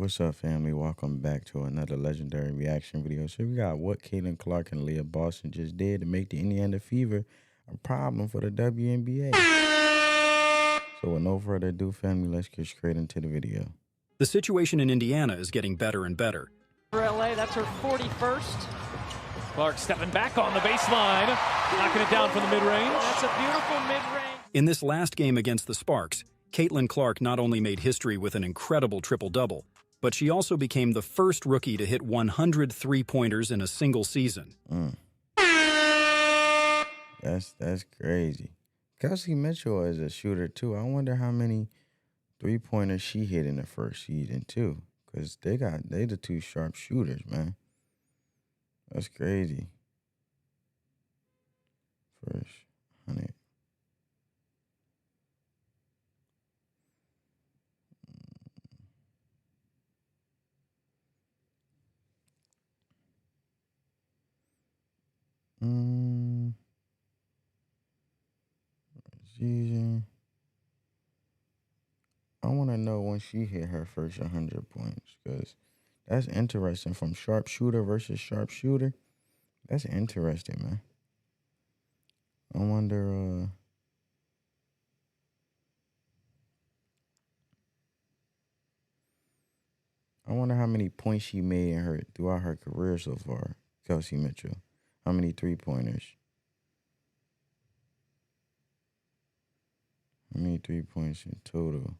What's up, family? Welcome back to another legendary reaction video. So we got what Caitlin Clark and Aliyah Boston just did to make the Indiana Fever a problem for the WNBA. So with no further ado, family, let's get straight into the video. The situation in Indiana is getting better and better. For LA, that's her 41st. Clark stepping back on the baseline, knocking it down from the mid-range. That's a beautiful mid-range. In this last game against the Sparks, Caitlin Clark not only made history with an incredible triple-double, but she also became the first rookie to hit 100 three-pointers in a single season. That's crazy. Kelsey Mitchell is a shooter too. I wonder how many three-pointers she hit in the first season too, because they the two sharp shooters, man. That's crazy. First 100. Season. I want to know when she hit her first 100 points, because that's interesting. From sharpshooter versus sharpshooter, that's interesting, man. I wonder. I wonder how many points she made throughout her career so far. Kelsey Mitchell, how many 3-pointers? How many 3 points in total?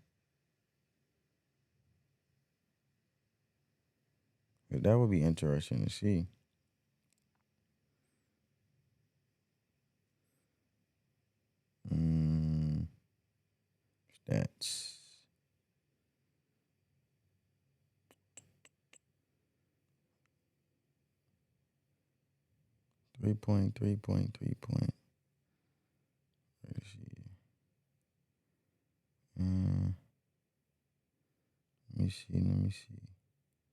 That would be interesting to see. Stats. Three point. Let's see. Let me see.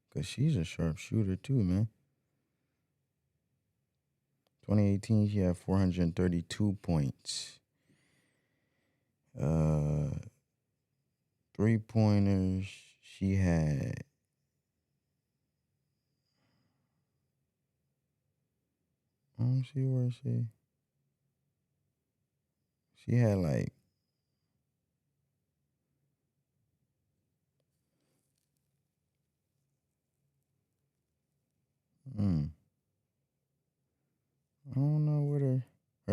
Because she's a sharp shooter too, man. 2018, she had 432 points. 3-pointers, she had... I don't see where she had like... I don't know what her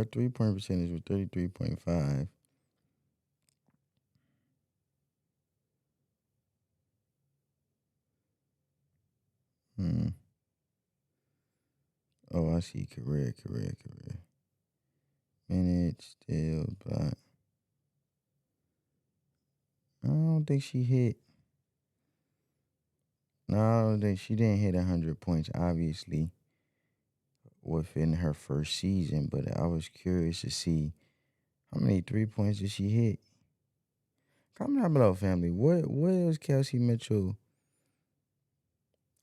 3-point percentage was 33.5. Oh, I see. Career. Minutes still, but I don't think she hit. No, I don't think she didn't hit 100 points, obviously, within her first season. But I was curious to see how many 3-points did she hit. Comment down below, family. What was Kelsey Mitchell?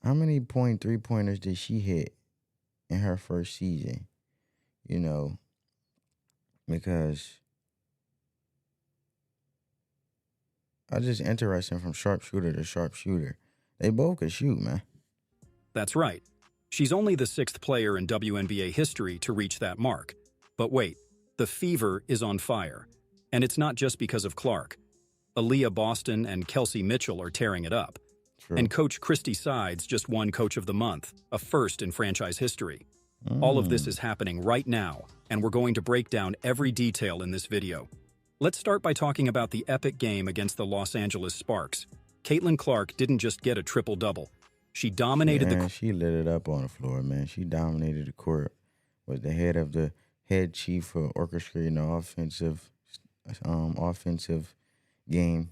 How many 3-pointers did she hit in her first season? You know, because I just interesting from sharpshooter to sharpshooter. They both could shoot, man. That's right. She's only the 6th player in WNBA history to reach that mark. But wait, the Fever is on fire. And it's not just because of Clark. Aliyah Boston and Kelsey Mitchell are tearing it up. True. And Coach Christy Sides just won Coach of the Month, a first in franchise history. All of this is happening right now, and we're going to break down every detail in this video. Let's start by talking about the epic game against the Los Angeles Sparks. Caitlin Clark didn't just get a triple-double. She dominated She lit it up on the floor, man. She dominated the court. Was the head chief for orchestrating the offensive game,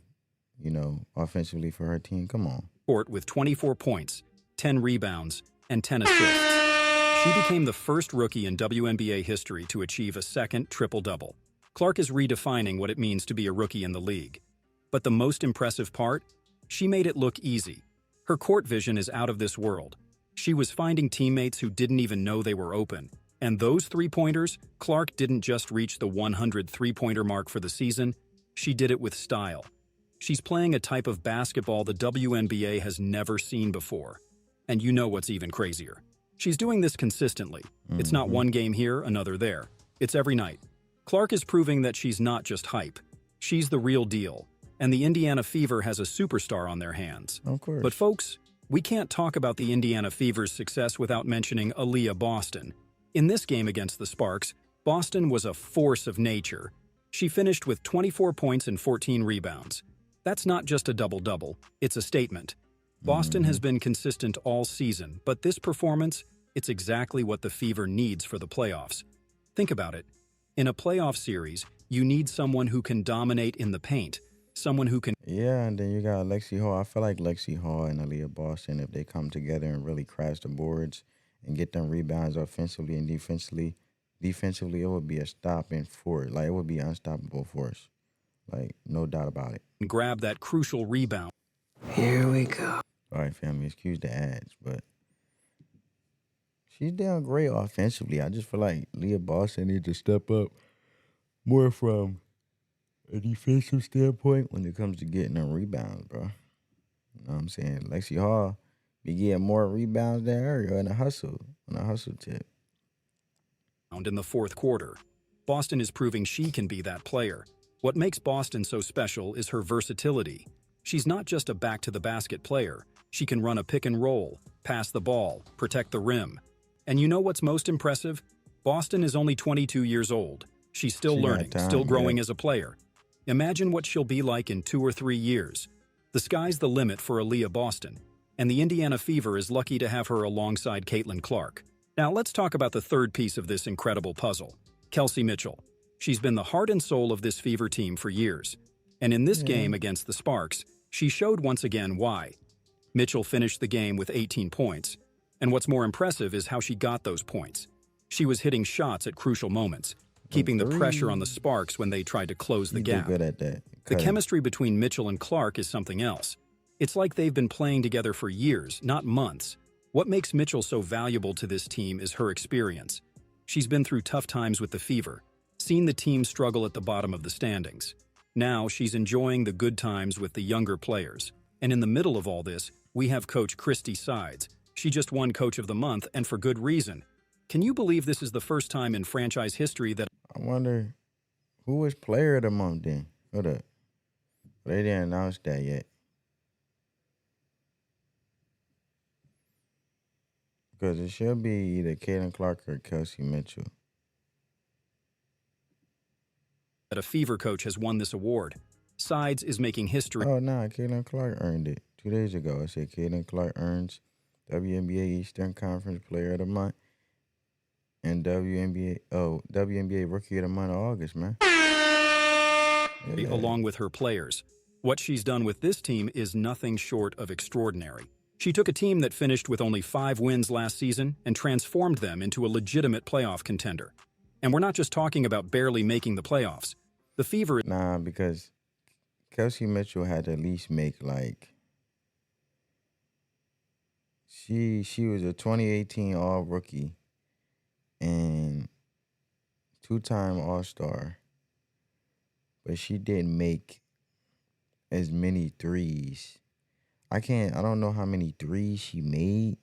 offensively for her team. Come on. Court with 24 points, 10 rebounds, and 10 assists. She became the first rookie in WNBA history to achieve a second triple-double. Clark is redefining what it means to be a rookie in the league. But the most impressive part? She made it look easy. Her court vision is out of this world. She was finding teammates who didn't even know they were open. And those 3-pointers, Clark didn't just reach the 100 3-pointer mark for the season, she did it with style. She's playing a type of basketball the WNBA has never seen before. And you know what's even crazier. She's doing this consistently. It's not one game here, another there. It's every night. Clark is proving that she's not just hype. She's the real deal. And the Indiana Fever has a superstar on their hands. Of course. But folks, we can't talk about the Indiana Fever's success without mentioning Aliyah Boston. In this game against the Sparks, Boston was a force of nature. She finished with 24 points and 14 rebounds. That's not just a double-double, it's a statement. Boston has been consistent all season, but this performance, it's exactly what the Fever needs for the playoffs. Think about it. In a playoff series, you need someone who can dominate in the paint, someone who can... Yeah, and then you got Lexi Hall. I feel like Lexi Hall and Aliyah Boston, if they come together and really crash the boards and get them rebounds offensively and defensively, it would be a stopping force. Like, it would be an unstoppable force. Like, no doubt about it. grab that crucial rebound. Here we go. All right, family, excuse the ads, but she's doing great offensively. I just feel like Leah Boston needs to step up more from a defensive standpoint when it comes to getting them rebounds, bro. You know what I'm saying? Lexi Hall be getting more rebounds than her on a hustle tip. In the fourth quarter, Boston is proving she can be that player. What makes Boston so special is her versatility. She's not just a back-to-the-basket player. She can run a pick and roll, pass the ball, protect the rim. And you know what's most impressive? Boston is only 22 years old. She's still learning, still growing as a player. Imagine what she'll be like in 2 or 3 years. The sky's the limit for Aliyah Boston, and the Indiana Fever is lucky to have her alongside Caitlin Clark. Now let's talk about the third piece of this incredible puzzle, Kelsey Mitchell. She's been the heart and soul of this Fever team for years. And in this game against the Sparks, she showed once again why. Mitchell finished the game with 18 points. And what's more impressive is how she got those points. She was hitting shots at crucial moments, keeping the pressure on the Sparks when they tried to close the gap. Good at that. The chemistry between Mitchell and Clark is something else. It's like they've been playing together for years, not months. What makes Mitchell so valuable to this team is her experience. She's been through tough times with the Fever, seen the team struggle at the bottom of the standings. Now she's enjoying the good times with the younger players. And in the middle of all this, we have Coach Christy Sides. She just won Coach of the Month, and for good reason. Can you believe this is the first time in franchise history that... I wonder who was Player of the Month then? Hold up. They didn't announce that yet. Because it should be either Caitlin Clark or Kelsey Mitchell. that a Fever coach has won this award. Sides is making history. Oh, nah, Caitlin Clark earned it 2 days ago. I said Caitlin Clark earns WNBA Eastern Conference Player of the Month and WNBA Rookie of the Month in August, man. Yeah. Along with her players. What she's done with this team is nothing short of extraordinary. She took a team that finished with only 5 wins last season and transformed them into a legitimate playoff contender. And we're not just talking about barely making the playoffs. The Fever... Nah, because Kelsey Mitchell had to at least make, like... She was a 2018 All-Rookie and 2-time All-Star. But she didn't make as many threes. I don't know how many threes she made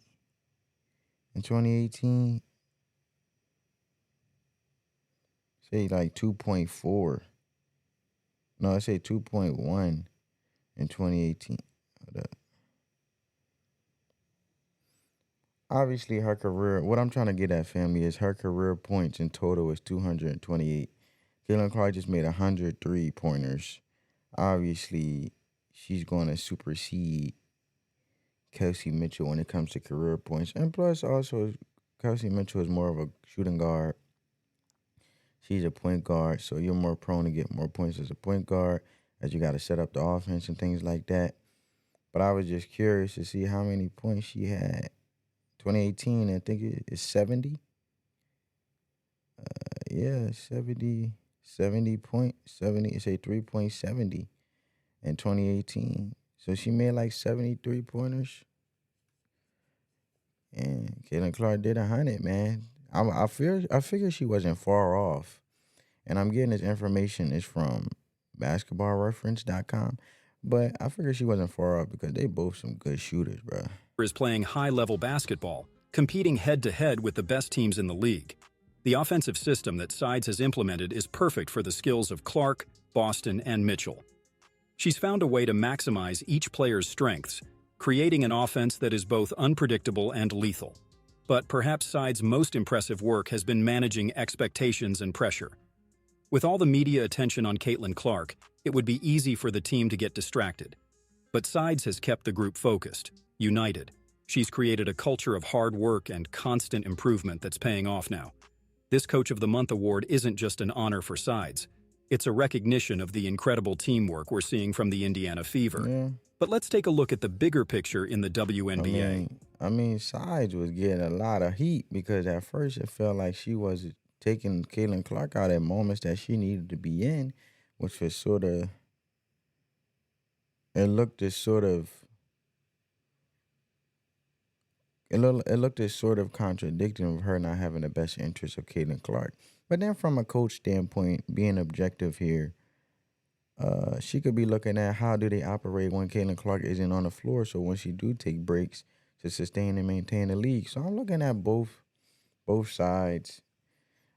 in 2018. Say like 2.4. No, I say 2.1 in 2018. Hold up. Obviously, her career, what I'm trying to get at, family, is her career points in total is 228. Caitlin Clark just made 100 3-pointers. Obviously, she's going to supersede Kelsey Mitchell when it comes to career points. And plus, also, Kelsey Mitchell is more of a shooting guard. She's a point guard, so you're more prone to get more points as a point guard, as you got to set up the offense and things like that. But I was just curious to see how many points she had. 2018, I think it's 70. Yeah, 70 points. 70, it's a 3.70 in 2018. So she made like 73 pointers. And Caitlin Clark did 100, man. I figured she wasn't far off. And I'm getting this information is from basketballreference.com. But I figured she wasn't far off because they both some good shooters, bro. Is playing high-level basketball, competing head-to-head with the best teams in the league. The offensive system that Sides has implemented is perfect for the skills of Clark, Boston, and Mitchell. She's found a way to maximize each player's strengths, creating an offense that is both unpredictable and lethal. But perhaps Sides' most impressive work has been managing expectations and pressure. With all the media attention on Caitlin Clark, it would be easy for the team to get distracted. But Sides has kept the group focused, united. She's created a culture of hard work and constant improvement that's paying off now. This Coach of the Month award isn't just an honor for Sides. It's a recognition of the incredible teamwork we're seeing from the Indiana Fever. Yeah. But let's take a look at the bigger picture in the WNBA. I mean, Sides was getting a lot of heat because at first it felt like she was taking Caitlin Clark out at moments that she needed to be in, which was sort of, it looked as sort of, it looked as sort of contradicting of her not having the best interest of Caitlin Clark. But then from a coach standpoint, being objective here, she could be looking at how do they operate when Caitlin Clark isn't on the floor, so when she do take breaks to sustain and maintain the league. So I'm looking at both sides.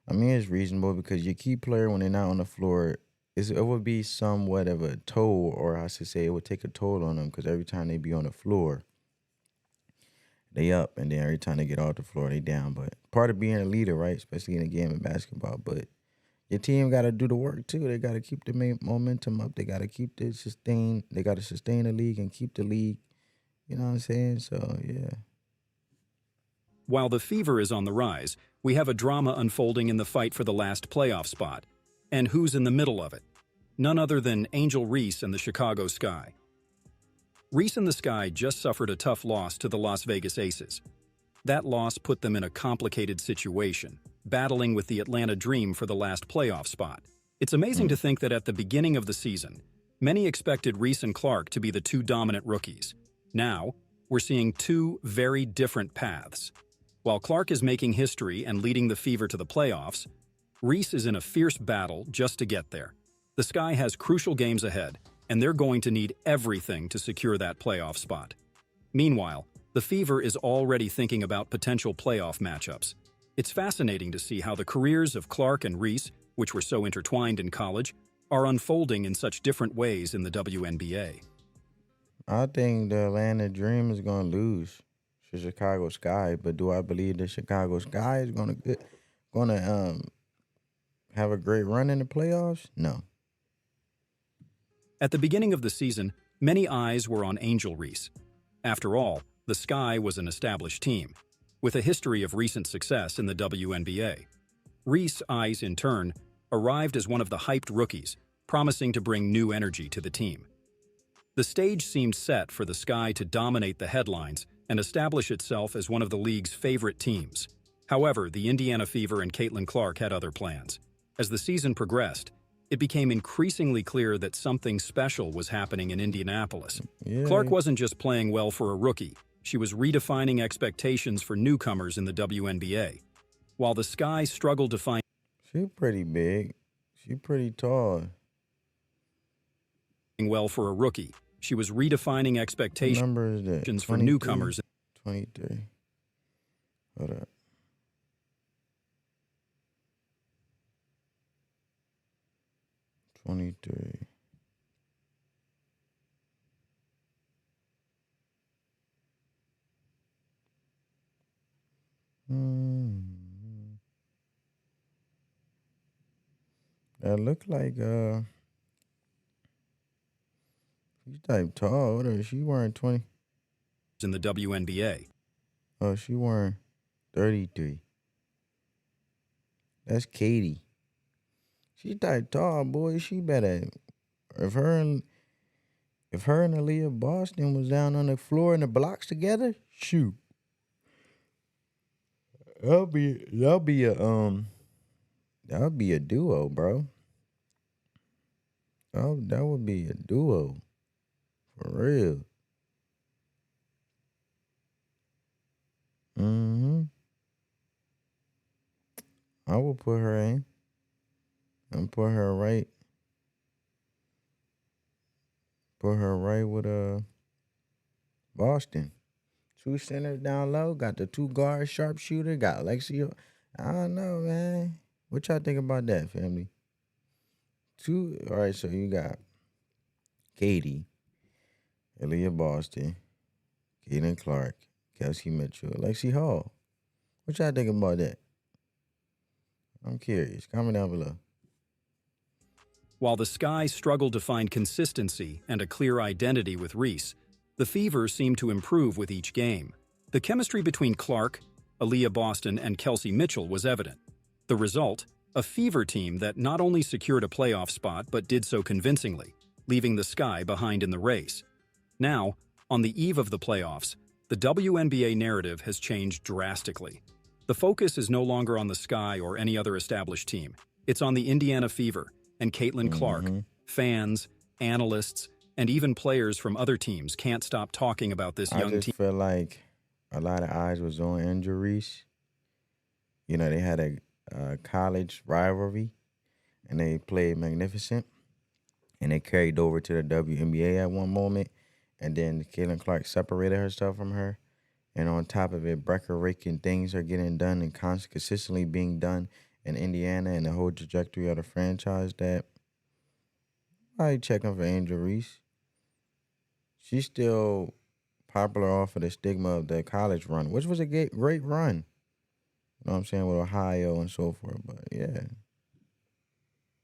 I mean, it's reasonable because your key player, when they're not on the floor, it would be somewhat of a toll, or I should say it would take a toll on them because every time they be on the floor, they up, and then every time they get off the floor, they down. But part of being a leader, right, especially in a game of basketball, but your team got to do the work too. They got to keep the momentum up. They got to keep the sustain. They got to sustain the league and keep the league. You know what I'm saying? So, yeah. While the Fever is on the rise, we have a drama unfolding in the fight for the last playoff spot. And who's in the middle of it? None other than Angel Reese and the Chicago Sky. Reese and the Sky just suffered a tough loss to the Las Vegas Aces. That loss put them in a complicated situation, battling with the Atlanta Dream for the last playoff spot. It's amazing to think that at the beginning of the season, many expected Reese and Clark to be the two dominant rookies. Now, we're seeing two very different paths. While Clark is making history and leading the Fever to the playoffs, Reese is in a fierce battle just to get there. The Sky has crucial games ahead, and they're going to need everything to secure that playoff spot. Meanwhile, the Fever is already thinking about potential playoff matchups. It's fascinating to see how the careers of Clark and Reese, which were so intertwined in college, are unfolding in such different ways in the WNBA. I think the Atlanta Dream is going to lose to Chicago Sky, but do I believe the Chicago Sky is going to have a great run in the playoffs? No. At the beginning of the season, many eyes were on Angel Reese. After all, the Sky was an established team, with a history of recent success in the WNBA. Reese eyes, in turn, arrived as one of the hyped rookies, promising to bring new energy to the team. The stage seemed set for the Sky to dominate the headlines and establish itself as one of the league's favorite teams. However, the Indiana Fever and Caitlin Clark had other plans. As the season progressed, it became increasingly clear that something special was happening in Indianapolis. Yeah. Clark wasn't just playing well for a rookie. She was redefining expectations for newcomers in the WNBA. While the Sky struggled to find She pretty big. She pretty tall. well for a rookie, she was redefining What expectations number is that? for newcomers. 23. Hold up. 23. That look like she's type tall. What is she wearing 20? In the WNBA. Oh, she wearing 33. That's Katie. She type tall, boy. She better. If her and Aliyah Boston was down on the floor in the blocks together, shoot. That'll be a duo, bro. Oh, that would be a duo. For real. I will put her in. And put her Put her right with Boston. Two centers down low. Got the two guards, sharpshooter. Got Alexia. I don't know, man. What y'all think about that, family? Two. All right, so you got Katie, Aliyah Boston, Caitlin Clark, Kelsey Mitchell, Lexi Hall. What y'all think about that? I'm curious. Comment down below. While the Sky struggled to find consistency and a clear identity with Reese, the Fever seemed to improve with each game. The chemistry between Clark, Aliyah Boston, and Kelsey Mitchell was evident. The result? A Fever team that not only secured a playoff spot but did so convincingly, leaving the Sky behind in the race. Now, on the eve of the playoffs, the WNBA narrative has changed drastically. The focus is no longer on the Sky or any other established team. It's on the Indiana Fever and Caitlin Clark. Fans, analysts, and even players from other teams can't stop talking about this young team. I just feel like a lot of eyes was on injuries. You know, they had a college rivalry, and they played magnificent, and they carried over to the WNBA at one moment, and then Caitlin Clark separated herself from her, and on top of it, record-breaking things are getting done and consistently being done in Indiana and the whole trajectory of the franchise that I checking for injuries. She's still popular off of the stigma of the college run, which was a great run. You know what I'm saying, with Ohio and so forth, but yeah.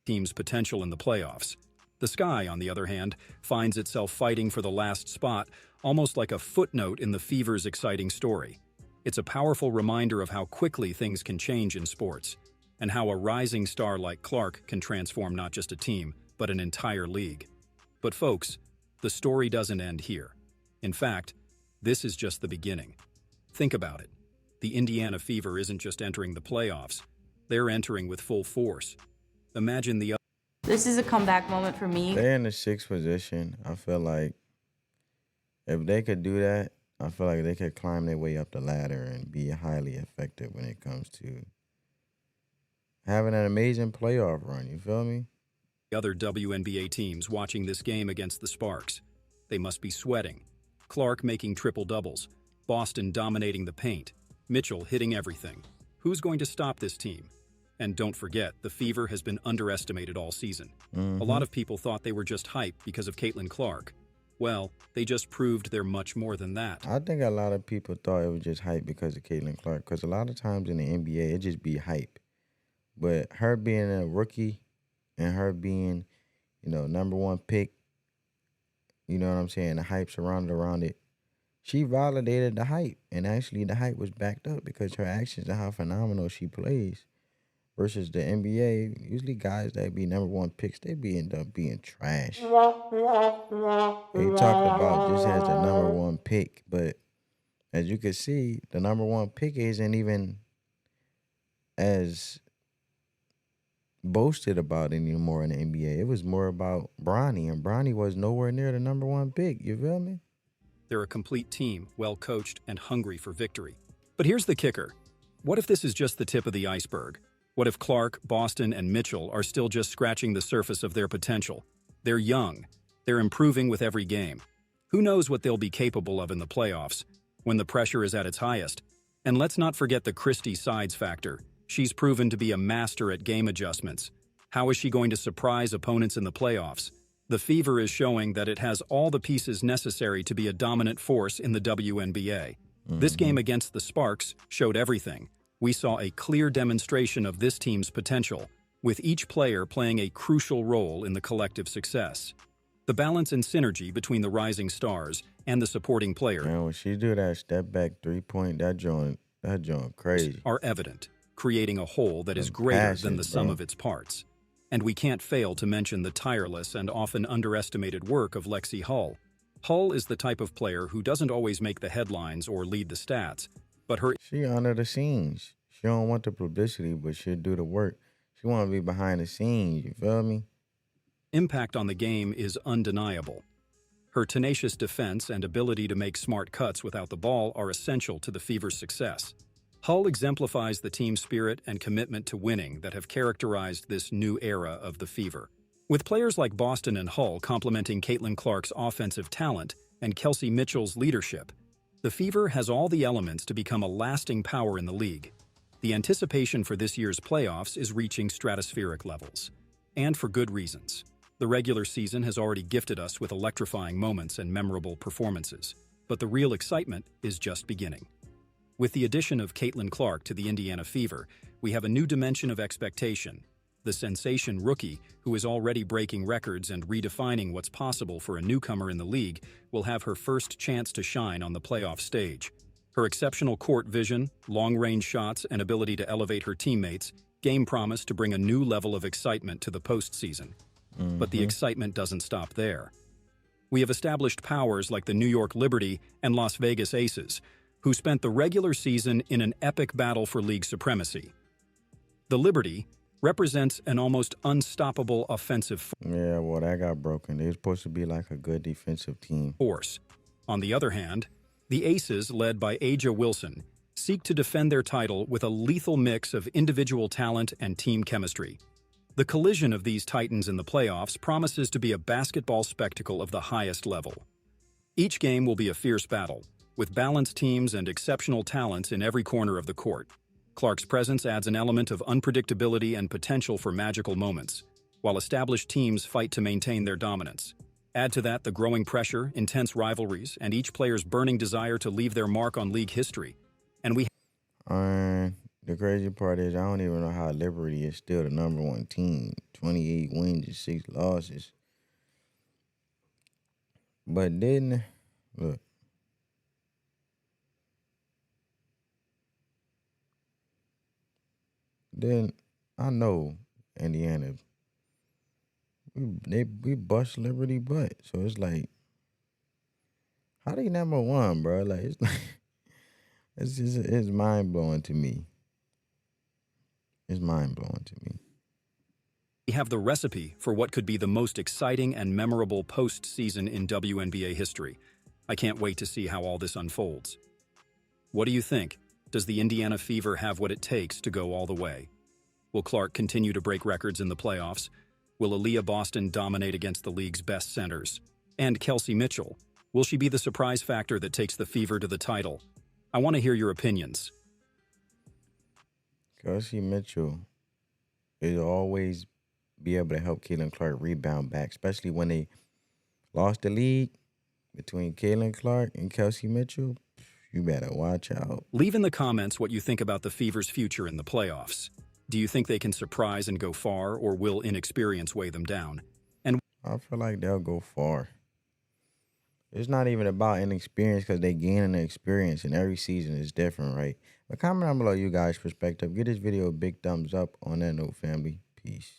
Team's potential in the playoffs. The Sky, on the other hand, finds itself fighting for the last spot, almost like a footnote in the Fever's exciting story. It's a powerful reminder of how quickly things can change in sports, and how a rising star like Clark can transform not just a team, but an entire league. But folks, the story doesn't end here. In fact, this is just the beginning. Think about it. The Indiana Fever isn't just entering the playoffs, they're entering with full force. Imagine the This is a comeback moment for me. They're in the 6th position. I feel like if they could do that, I feel like they could climb their way up the ladder and be highly effective when it comes to having an amazing playoff run. You feel me? other WNBA teams watching this game against the Sparks. They must be sweating. Clark making triple doubles, Boston dominating the paint, Mitchell hitting everything. Who's going to stop this team? And don't forget, the Fever has been underestimated all season. A lot of people thought they were just hype because of Caitlin Clark. Well, they just proved they're much more than that. I think a lot of people thought it was just hype because of Caitlin Clark, because a lot of times in the NBA, it just be hype. But her being a rookie and her being, you know, #1 pick, you know what I'm saying, the hype surrounded around it, she validated the hype. And actually the hype was backed up because her actions and how phenomenal she plays. Versus the NBA, usually guys that be #1 picks, they end up being trash. They talked about this as the #1 pick, but as you can see, the #1 pick isn't even as boasted about anymore in the NBA. It was more about Bronny, and Bronny was nowhere near the #1 pick. You feel me? They're a complete team, well-coached and hungry for victory. But here's the kicker. What if this is just the tip of the iceberg? What if Clark, Boston, and Mitchell are still just scratching the surface of their potential? They're young. They're improving with every game. Who knows what they'll be capable of in the playoffs, when the pressure is at its highest? And let's not forget the Christy Sides factor. She's proven to be a master at game adjustments. How is she going to surprise opponents in the playoffs? The Fever is showing that it has all the pieces necessary to be a dominant force in the WNBA. This game against the Sparks showed everything. We saw a clear demonstration of this team's potential, with each player playing a crucial role in the collective success. The balance and synergy between the rising stars and the supporting players Man, when she do that step back 3-point, that joint crazy. are evident, creating a whole that is greater than the sum of its parts. And we can't fail to mention the tireless and often underestimated work of Lexi Hull. Hull is the type of player who doesn't always make the headlines or lead the stats, but She under the scenes. She don't want the publicity, but she'll do the work. She want to be behind the scenes, you feel me? impact on the game is undeniable. Her tenacious defense and ability to make smart cuts without the ball are essential to the Fever's success. Hull exemplifies the team spirit and commitment to winning that have characterized this new era of the Fever. With players like Boston and Hull complementing Caitlin Clark's offensive talent and Kelsey Mitchell's leadership, the Fever has all the elements to become a lasting power in the league. The anticipation for this year's playoffs is reaching stratospheric levels. And for good reasons. The regular season has already gifted us with electrifying moments and memorable performances, but the real excitement is just beginning. With the addition of Caitlin Clark to the Indiana Fever, we have a new dimension of expectation. The sensation rookie, who is already breaking records and redefining what's possible for a newcomer in the league, will have her first chance to shine on the playoff stage. Her exceptional court vision, long-range shots, and ability to elevate her teammates game promise to bring a new level of excitement to the postseason. But the excitement doesn't stop there. We have established powers like the New York Liberty and Las Vegas Aces, who spent the regular season in an epic battle for league supremacy. The Liberty represents an almost unstoppable offensive Yeah, well, that got broken. They were supposed to be like a good defensive team. force. On the other hand, the Aces, led by A'ja Wilson, seek to defend their title with a lethal mix of individual talent and team chemistry. The collision of these titans in the playoffs promises to be a basketball spectacle of the highest level. Each game will be a fierce battle, with balanced teams and exceptional talents in every corner of the court. Clark's presence adds an element of unpredictability and potential for magical moments, while established teams fight to maintain their dominance. Add to that the growing pressure, intense rivalries, and each player's burning desire to leave their mark on league history. And we The crazy part is I don't even know how Liberty is still the number one team. 28 wins and 6 losses. But then, look. Then I know Indiana, we bust Liberty butt. So it's like, how they number one, bro? Like it's like it's mind blowing to me. It's mind blowing to me. have the recipe for what could be the most exciting and memorable postseason in WNBA history. I can't wait to see how all this unfolds. What do you think? Does the Indiana Fever have what it takes to go all the way? Will Clark continue to break records in the playoffs? Will Aliyah Boston dominate against the league's best centers? And Kelsey Mitchell, will she be the surprise factor that takes the Fever to the title? I want to hear your opinions. Kelsey Mitchell will always be able to help Caitlin Clark rebound back, especially when they lost the lead between Caitlin Clark and Kelsey Mitchell. You better watch out. Leave in the comments what you think about the Fever's future in the playoffs. Do you think they can surprise and go far, or will inexperience weigh them down? And I feel like they'll go far. It's not even about inexperience because they gaining the experience, and every season is different, right? But comment down below you guys' perspective. Give this video a big thumbs up. On that note, family, peace.